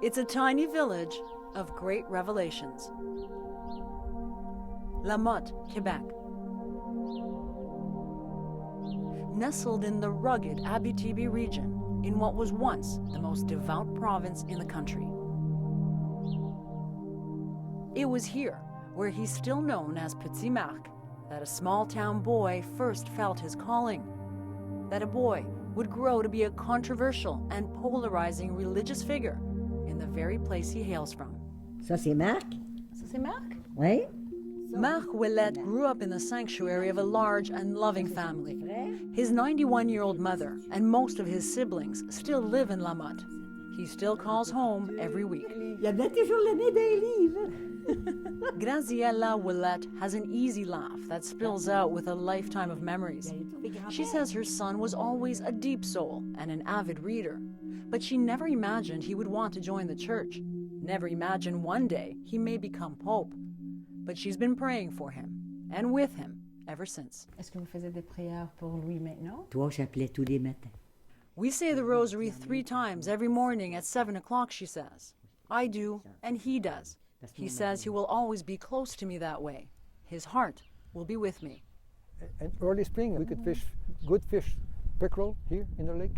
It's a tiny village of great revelations. La Motte, Quebec. Nestled in the rugged Abitibi region, in what was once the most devout province in the country. It was here, where he's still known as Petit Marc, that a small-town boy first felt his calling. That a boy would grow to be a controversial and polarizing religious figure in the very place he hails from. Ça, c'est Marc? Ça, c'est Marc? Oui. Marc Ouellet grew up in the sanctuary of a large and loving family. His 91-year-old mother and most of his siblings still live in La Motte. He still calls home every week. Il y avait toujours l'année des livres. Ioanna Roumeliotis has an easy laugh that spills out with a lifetime of memories. She says her son was always a deep soul and an avid reader, but she never imagined he would want to join the church, never imagined one day he may become pope. But she's been praying for him and with him ever since. Est-ce que vous faisiez des prières pour lui maintenant? Toi, j'appelais tous les matins. We say the rosary 3 times every morning at 7 o'clock, she says. I do, and he does. He says he will always be close to me that way. His heart will be with me. In early spring, we could fish good fish, pickerel here in the lake.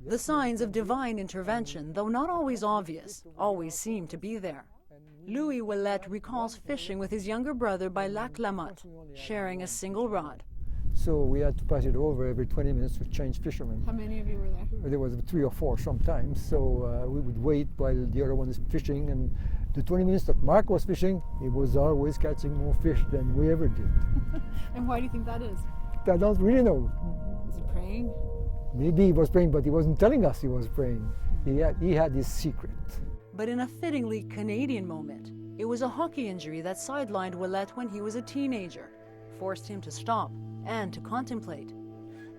The signs of divine intervention, though not always obvious, always seem to be there. Louis Ouellet recalls fishing with his younger brother by Lac La Motte, sharing a single rod. So we had to pass it over every 20 minutes to change fishermen. How many of you were there? There was 3 or 4 sometimes, so we would wait while the other one is fishing, and the 20 minutes that Marc was fishing, he was always catching more fish than we ever did. And why do you think that is? I don't really know. Is he praying? Maybe he was praying, but he wasn't telling us he was praying. He had his secret. But in a fittingly Canadian moment, it was a hockey injury that sidelined Ouellet when he was a teenager, forced him to stop and to contemplate.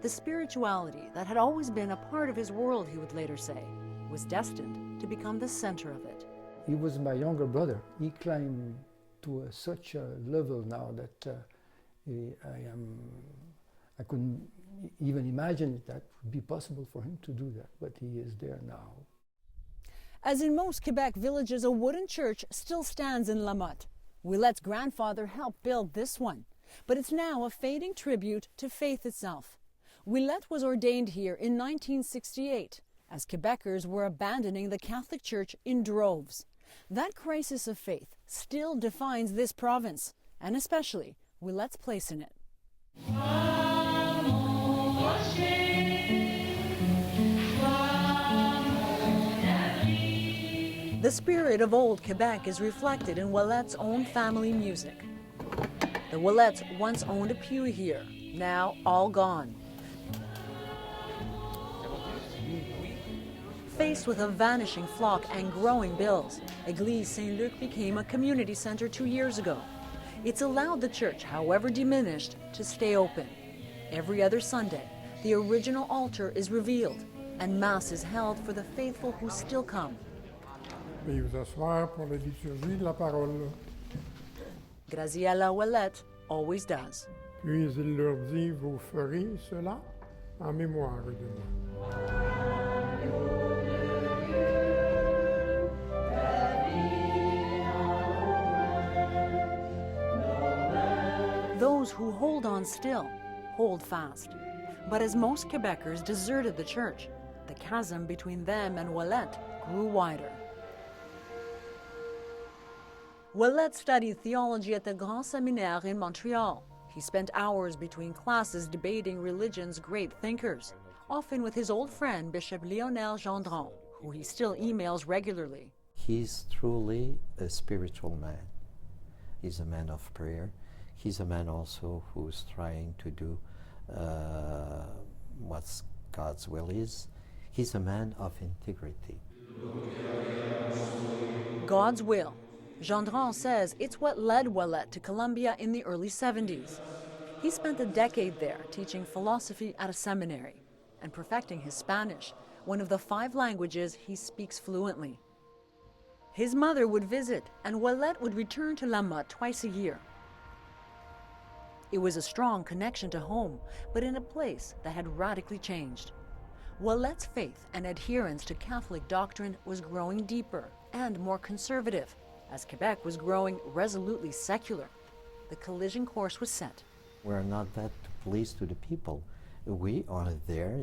The spirituality that had always been a part of his world, he would later say, was destined to become the center of it. He was my younger brother. He climbed to such a level now that I couldn't even imagine that would be possible for him to do that, but he is there now. As in most Quebec villages, a wooden church still stands in La Motte. Ouellet's grandfather helped build this one, but it's now a fading tribute to faith itself. Ouellet was ordained here in 1968, as Quebecers were abandoning the Catholic Church in droves. That crisis of faith still defines this province, and especially Ouellet's place in it. The spirit of old Quebec is reflected in Ouellet's own family music. The Ouellets once owned a pew here, now all gone. Faced with a vanishing flock and growing bills, Église Saint-Luc became a community center 2 years ago. It's allowed the church, however diminished, to stay open. Every other Sunday, the original altar is revealed, and Mass is held for the faithful who still come. Veuillez vous asseoir pour la liturgie de la parole. Ioanna Roumeliotis always does. Puis il leur dit, vous ferez cela en mémoire de moi. Those who hold on still, hold fast. But as most Quebecers deserted the church, the chasm between them and Ouellet grew wider. Ouellet studied theology at the Grand Séminaire in Montreal. He spent hours between classes debating religion's great thinkers, often with his old friend Bishop Lionel Gendron, who he still emails regularly. He's truly a spiritual man. He's a man of prayer. He's a man also who's trying to do what God's will is. He's a man of integrity. God's will. Gendron says it's what led Ouellet to Columbia in the early 70s. He spent a decade there teaching philosophy at a seminary and perfecting his Spanish, one of the 5 languages he speaks fluently. His mother would visit, and Ouellet would return to La Motte twice a year. It was a strong connection to home, but in a place that had radically changed. Ouellet's faith and adherence to Catholic doctrine was growing deeper, and more conservative, as Quebec was growing resolutely secular. The collision course was set. We're not that to please to the people. We are there,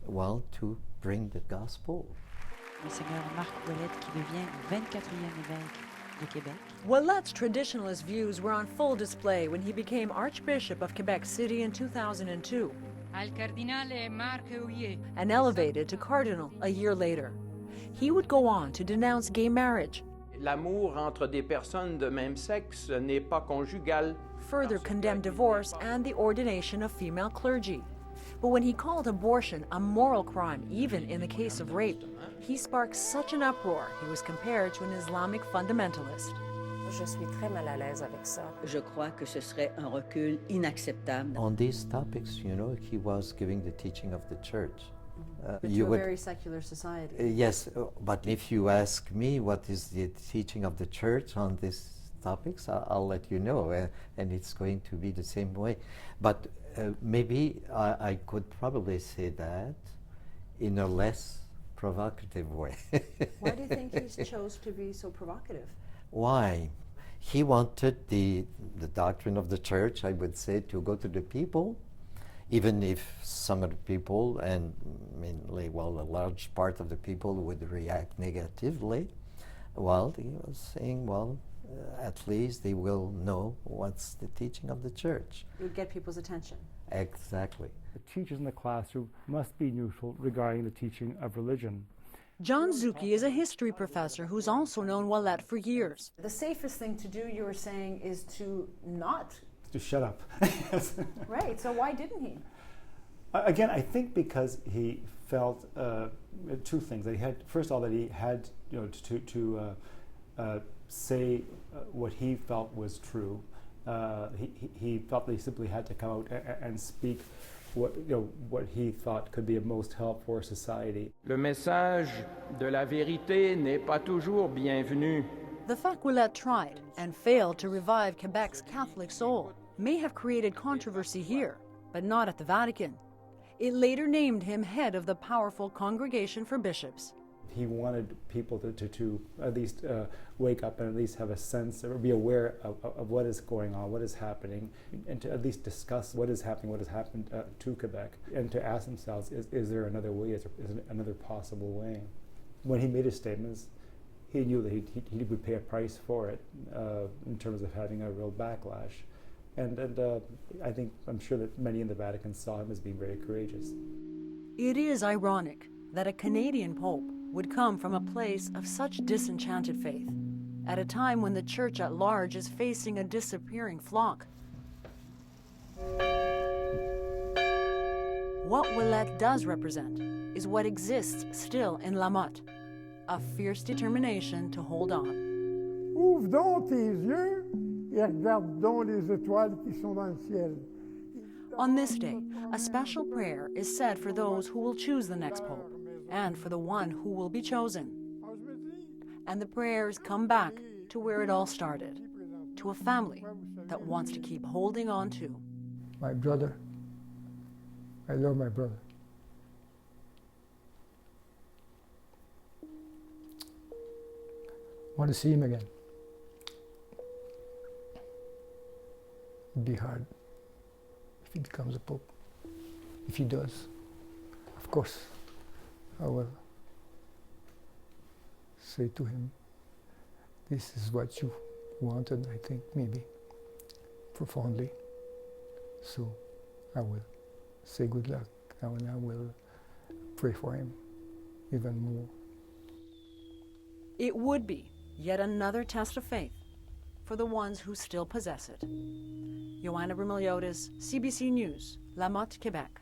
well, to bring the gospel. Monseigneur Marc Ouellet, qui devient 24e évêque de Québec. Ouellet's traditionalist views were on full display when he became Archbishop of Quebec City in 2002 Al Cardinale Marc Ouellet. and elevated to Cardinal a year later. He would go on to denounce gay marriage, L'amour entre des personnes de même sexe n'est pas conjugal. further condemned divorce and the ordination of female clergy. But when he called abortion a moral crime, even in the case of rape, he sparked such an uproar he was compared to an Islamic fundamentalist. Je suis très mal à l'aise avec ça. Je crois que ce serait un recul inacceptable. On these topics, he was giving the teaching of the church. To a very secular society. Yes, but if you ask me what is the teaching of the church on these topics, I'll let you know, and it's going to be the same way. But maybe I could probably say that in a less provocative way. Why do you think he chose to be so provocative? Why? He wanted the doctrine of the church, I would say, to go to the people, even if some of the people, and mainly, a large part of the people would react negatively. Well, he was saying, at least they will know what's the teaching of the church. It would get people's attention. Exactly. The teachers in the classroom must be neutral regarding the teaching of religion. John Zuki is a history professor who's also known Ouellet for years. The safest thing to do, you were saying, is to not. Just shut up. Right, so why didn't he? Again, I think because he felt two things. That he had, first of all, that he had to say what he felt was true. He felt that he simply had to come out and speak what he thought could be of most help for society. Le message de la vérité n'est pas toujours bienvenu. The fact Ouellet tried and failed to revive Quebec's Catholic soul may have created controversy here, but not at the Vatican. It later named him head of the powerful Congregation for Bishops. He wanted people to at least wake up and at least have a sense or be aware of what is going on, what is happening, and to at least discuss what is happening, what has happened to Quebec, and to ask themselves, is there another way, is there another possible way? When he made his statements, he knew that he would pay a price for it in terms of having a real backlash. And I'm sure that many in the Vatican saw him as being very courageous. It is ironic that a Canadian pope would come from a place of such disenchanted faith, at a time when the church at large is facing a disappearing flock. What Ouellet does represent is what exists still in Lamotte, a fierce determination to hold on. Ouvre donc tes yeux et regarde donc les étoiles qui sont dans le ciel. On this day, a special prayer is said for those who will choose the next pope and for the one who will be chosen. And the prayers come back to where it all started, to a family that wants to keep holding on to. My brother. I love my brother. Want to see him again. It'd be hard if he becomes a pope. If he does, of course, I will say to him, this is what you wanted, I think, maybe, profoundly. So I will say good luck, and I will pray for him even more. It would be yet another test of faith for the ones who still possess it. Ioanna Roumeliotis, CBC News, Lamotte, Quebec.